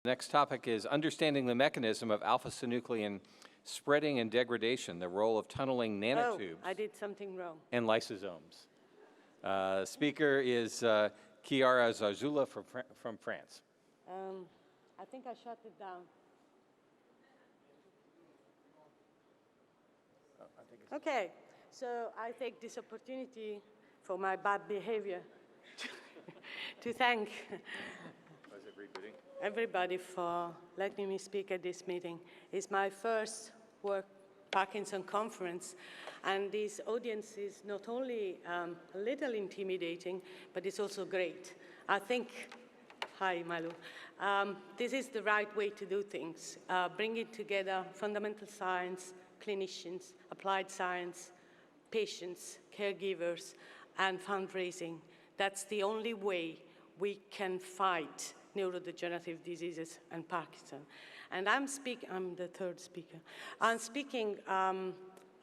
The next topic is understanding the mechanism of alpha-synuclein spreading and degradation, the role of tunneling nanotubes. Oh, I did something wrong. And lysosomes. Speaker is Chiara Zurzolo from France. I think I shut it down. Okay, so I take this opportunity for my bad behavior to thank everybody for letting me speak at this meeting. It's my first Parkinson conference, and this audience is not only a little intimidating, but it's also great. I think, hi Malu, this is the right way to do things, bringing together fundamental science, clinicians, applied science, patients, caregivers, and fundraising. That's the only way we can fight neurodegenerative diseases and Parkinson. And I'm the third speaker. I'm speaking,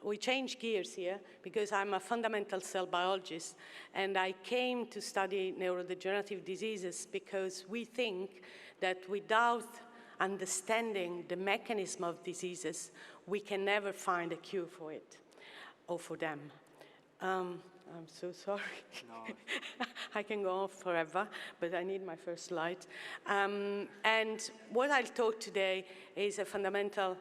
we change gears here because I'm a fundamental cell biologist, and I came to study neurodegenerative diseases because we think that without understanding the mechanism of diseases, we can never find a cure for it or for them. I'm so sorry. No. I can go on forever, but I need my first slide. And what I'll talk today is a fundamental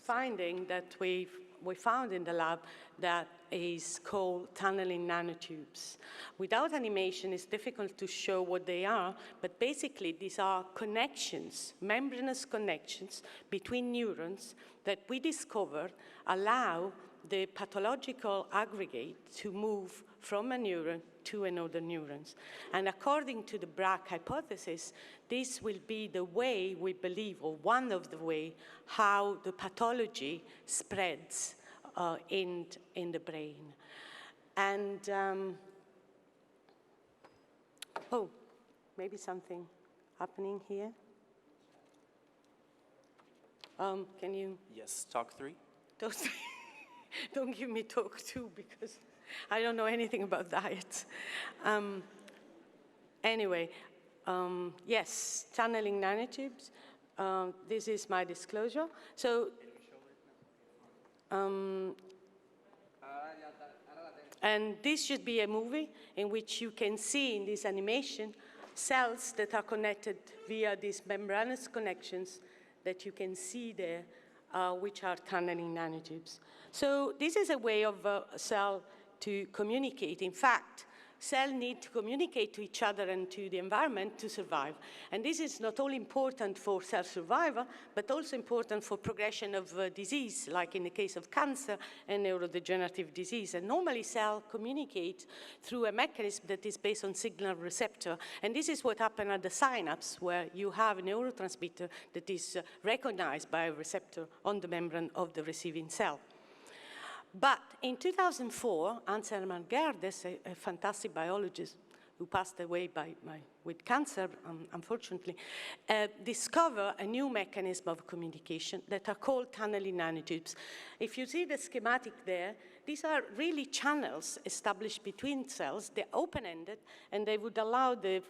finding that we found in the lab that is called tunneling nanotubes. Without animation, it's difficult to show what they are, but basically these are connections, membranous connections between neurons that we discovered allow the pathological aggregate to move from a neuron to another neurons. And according to the Brack hypothesis, this will be the way we believe, or one of the way, how the pathology spreads in the brain. And, oh, maybe something happening here. Can you? Yes, talk 3. Talk 3. Don't give me talk 2 because I don't know anything about diet. Anyway, yes, tunneling nanotubes. This is my disclosure. So, and this should be a movie in which you can see in this animation cells that are connected via these membranous connections that you can see there, which are tunneling nanotubes. So this is a way of a cell to communicate. In fact, cells need to communicate to each other and to the environment to survive. And this is not only important for cell survival, but also important for progression of disease, like in the case of cancer and neurodegenerative disease. And normally cells communicate through a mechanism that is based on signal receptor. And this is what happens at the synapse, where you have a neurotransmitter that is recognized by a receptor on the membrane of the receiving cell. But in 2004, Hans Hermann Gerdes, a fantastic biologist who passed away with cancer, unfortunately, discovered a new mechanism of communication that are called tunneling nanotubes. If you see the schematic there, these are really channels established between cells. They're open-ended, and they would allow the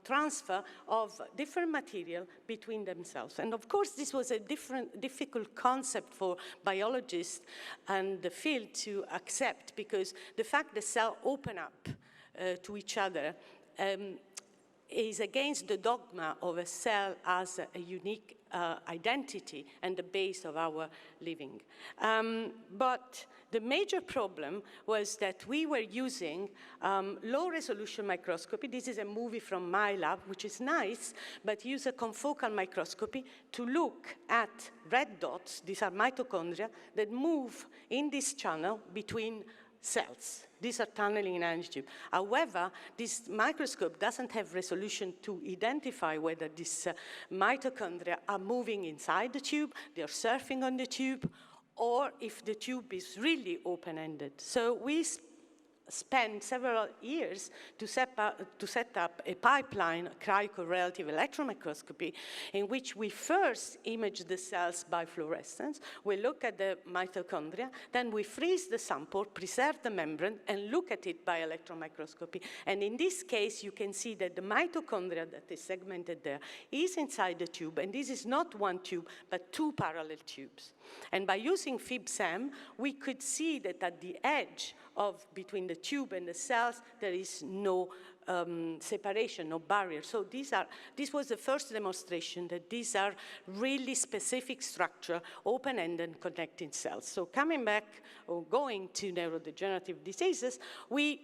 transfer of different material between themselves. And of course, this was a difficult concept for biologists and the field to accept, because the fact that cells open up to each other is against the dogma of a cell as a unique identity and the base of our living. But the major problem was that we were using low-resolution microscopy. This is a movie from my lab, which is nice, but use a confocal microscopy to look at red dots. These are mitochondria that move in this channel between cells. These are tunneling nanotubes. However, this microscope doesn't have resolution to identify whether these mitochondria are moving inside the tube, they're surfing on the tube, or if the tube is really open-ended. So we spent several years to set up a pipeline, cryo-relative electron microscopy, in which we first image the cells by fluorescence. We look at the mitochondria, then we freeze the sample, preserve the membrane, and look at it by electron microscopy. And in this case, you can see that the mitochondria that is segmented there is inside the tube, and this is not one tube, but two parallel tubes. And by using FIB-SEM, we could see that at the edge between the tube and the cells, there is no separation, no barrier. So this was the first demonstration that these are really specific structure, open-ended connecting cells. So coming back or going to neurodegenerative diseases, we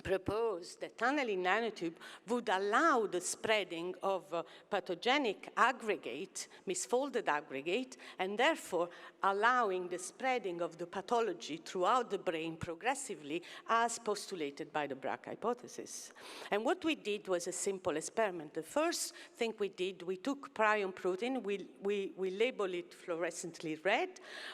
proposed that tunneling nanotube would allow the spreading of pathogenic aggregate, misfolded aggregate, and therefore allowing the spreading of the pathology throughout the brain progressively as postulated by the Bragg hypothesis. And what we did was a simple experiment. The first thing we did, we took prion protein, we labeled it fluorescently red,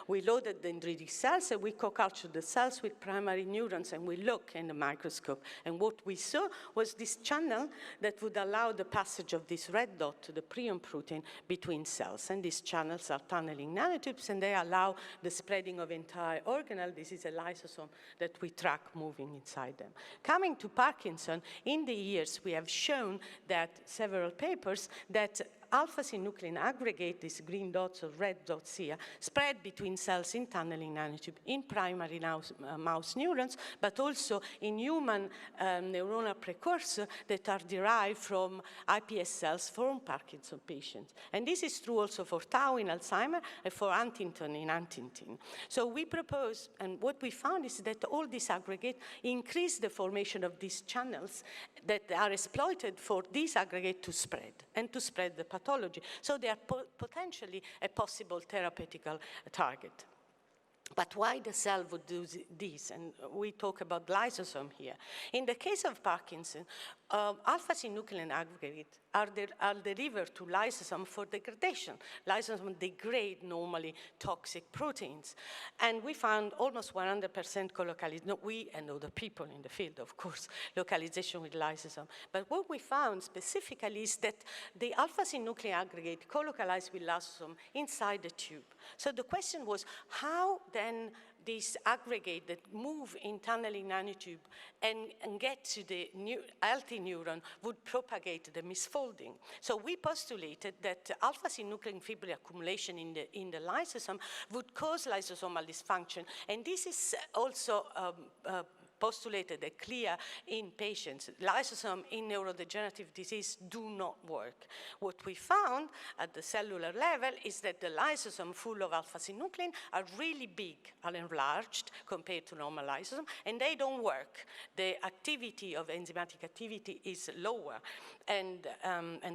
we loaded the dendritic cells, and we co-cultured the cells with primary neurons, and we look in the microscope. And what we saw was this channel that would allow the passage of this red dot to the prion protein between cells. And these channels are tunneling nanotubes, and they allow the spreading of entire organelle. This is a lysosome that we track moving inside them. Coming to Parkinson, in the years we have shown that several papers that alpha-synuclein aggregate, these green dots or red dots here, spread between cells in tunneling nanotube in primary mouse neurons, but also in human neuronal precursor that are derived from iPS cells from Parkinson patients. And this is true also for tau in Alzheimer and for Huntington in Huntington. So we propose, and what we found is that all these aggregates increase the formation of these channels that are exploited for this aggregate to spread and to spread the pathology. So they are potentially a possible therapeutical target. But why the cell would do this? And we talk about lysosome here. In the case of Parkinson, alpha-synuclein aggregates are delivered to lysosome for degradation. Lysosomes degrade normally toxic proteins. And we found almost 100% co-localization, not we and other people in the field, of course, localization with lysosome. But what we found specifically is that the alpha-synuclein aggregate co-localized with lysosome inside the tube. So the question was, how then this aggregate that move in tunneling nanotube and get to the healthy neuron would propagate the misfolding. So we postulated that alpha-synuclein fibril accumulation in the lysosome would cause lysosomal dysfunction. And this is also postulated and clear in patients. Lysosome in neurodegenerative disease do not work. What we found at the cellular level is that the lysosome full of alpha-synuclein are really big, are enlarged compared to normal lysosome, and they don't work. The activity of enzymatic activity is lower, and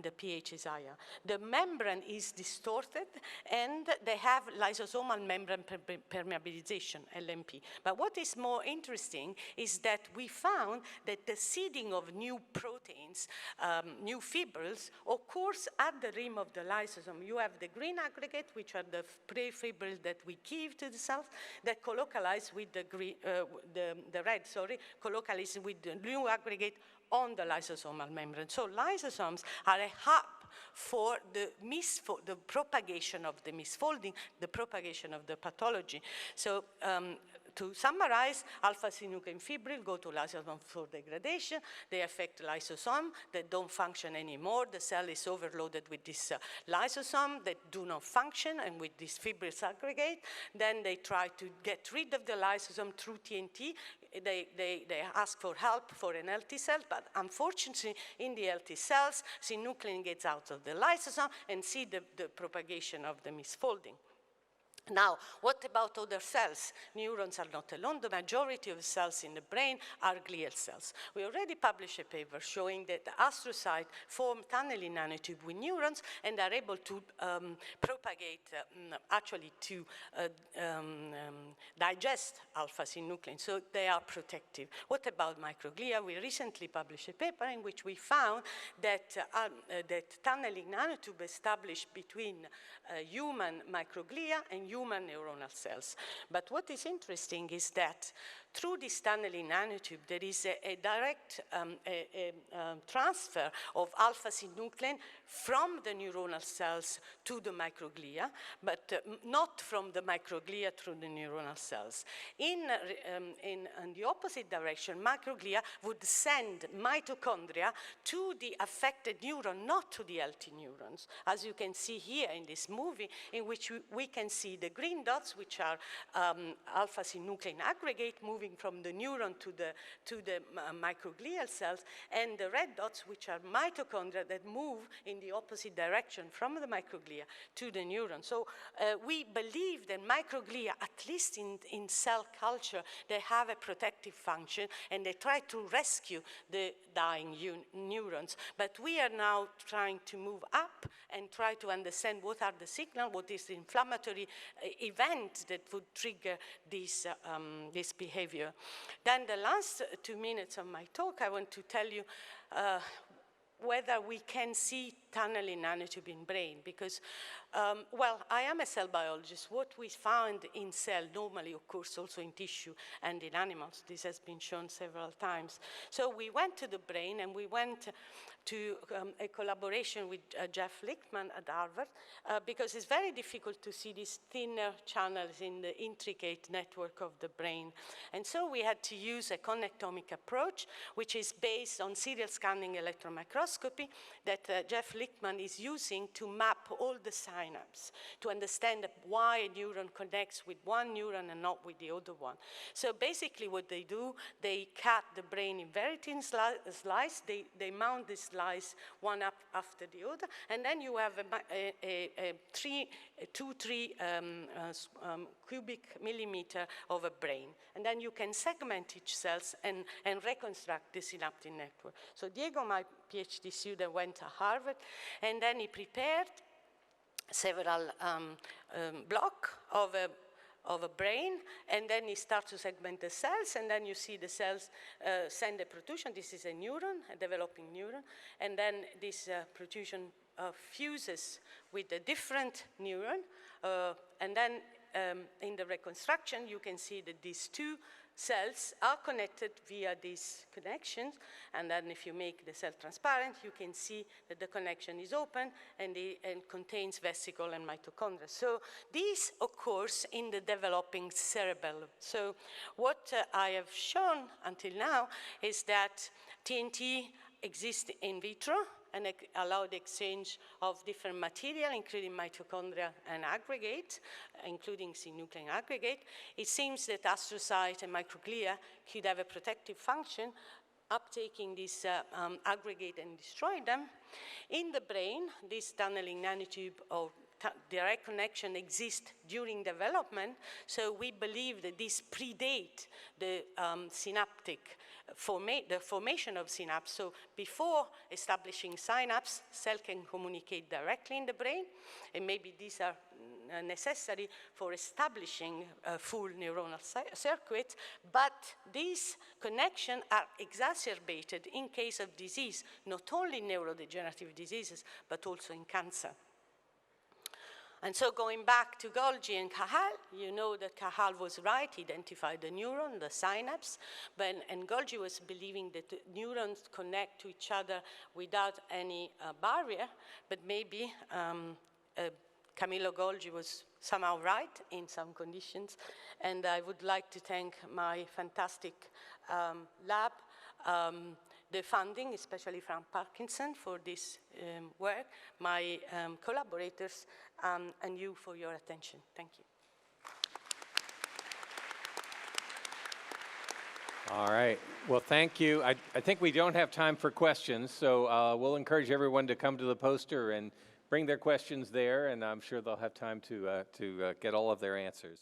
the pH is higher. The membrane is distorted, and they have lysosomal membrane permeabilization, LMP. But what is more interesting is that we found that the seeding of new proteins, new fibrils, occurs at the rim of the lysosome. You have the green aggregate, which are the pre-fibrils that we give to the cells, that colocalize with the red, colocalize with the new aggregate on the lysosomal membrane. So lysosomes are a hub for the propagation of the misfolding, the propagation of the pathology. So to summarize, alpha-synuclein fibril go to lysosome for degradation. They affect lysosome that don't function anymore. The cell is overloaded with this lysosome that do not function and with this fibrils aggregate. Then they try to get rid of the lysosome through TNT. They ask for help for an healthy cell, but unfortunately in the healthy cells, synuclein gets out of the lysosome and see the propagation of the misfolding. Now, what about other cells? Neurons are not alone. The majority of cells in the brain are glial cells. We already published a paper showing that the astrocytes form tunneling nanotube with neurons and are able to propagate, actually to digest alpha-synuclein, so they are protective. What about microglia? We recently published a paper in which we found that, that tunneling nanotube established between human microglia and human neuronal cells. But what is interesting is that through this tunneling nanotube, there is a direct transfer of alpha-synuclein from the neuronal cells to the microglia, but not from the microglia through the neuronal cells. In the opposite direction, microglia would send mitochondria to the affected neuron, not to the healthy neurons, as you can see here in this movie, in which we can see the green dots, which are alpha-synuclein aggregate moving from the neuron to the microglial cells, and the red dots, which are mitochondria that move in the opposite direction from the microglia to the neuron. So we believe that microglia, at least in cell culture, they have a protective function, and they try to rescue the dying neurons. But we are now trying to move up and try to understand what are the signals, what is the inflammatory event that would trigger this behavior. Then the last 2 minutes of my talk, I want to tell you whether we can see tunneling nanotube in brain, because, well, I am a cell biologist. What we found in cell normally occurs also in tissue and in animals. This has been shown several times. So we went to the brain, and we went to a collaboration with Jeff Lichtman at Harvard, because it's very difficult to see these thinner channels in the intricate network of the brain. And so we had to use a connectomic approach, which is based on serial scanning electron microscopy that Jeff Lichtman is using to map all the synapses, to understand why a neuron connects with one neuron and not with the other one. So basically what they do, they cut the brain in very thin slices, they mount this slice one up after the other, and then you have a 3 cubic millimeter of a brain. And then you can segment each cells and reconstruct the synaptic network. So Diego, my PhD student, went to Harvard, and then he prepared several blocks of a brain, and then he starts to segment the cells, and then you see the cells send a protrusion. This is a neuron, a developing neuron, and then this protrusion fuses with a different neuron, and then in the reconstruction, you can see that these two cells are connected via these connections, and then if you make the cell transparent, you can see that the connection is open and contains vesicle and mitochondria. So this occurs in the developing cerebellum. So what I have shown until now is that TNT exists in vitro and allow the exchange of different material, including mitochondria and aggregate, including synuclein aggregate. It seems that astrocytes and microglia could have a protective function, uptaking this aggregate and destroy them. In the brain, this tunneling nanotube or direct connection exists during development, so we believe that this predates the synaptic the formation of synapse. So before establishing synapse, cell can communicate directly in the brain, and maybe these are necessary for establishing a full neuronal circuit, but these connections are exacerbated in case of disease, not only neurodegenerative diseases, but also in cancer. And so going back to Golgi and Cajal, you know that Cajal was right, he identified the neuron, the synapse, and Golgi was believing that the neurons connect to each other without any barrier, but maybe Camillo Golgi was somehow right in some conditions, and I would like to thank my fantastic lab, the funding, especially from Parkinson, for this work, my collaborators, and you for your attention. Thank you. All right. Well, thank you. I think we don't have time for questions, so we'll encourage everyone to come to the poster and bring their questions there, and I'm sure they'll have time to get all of their answers.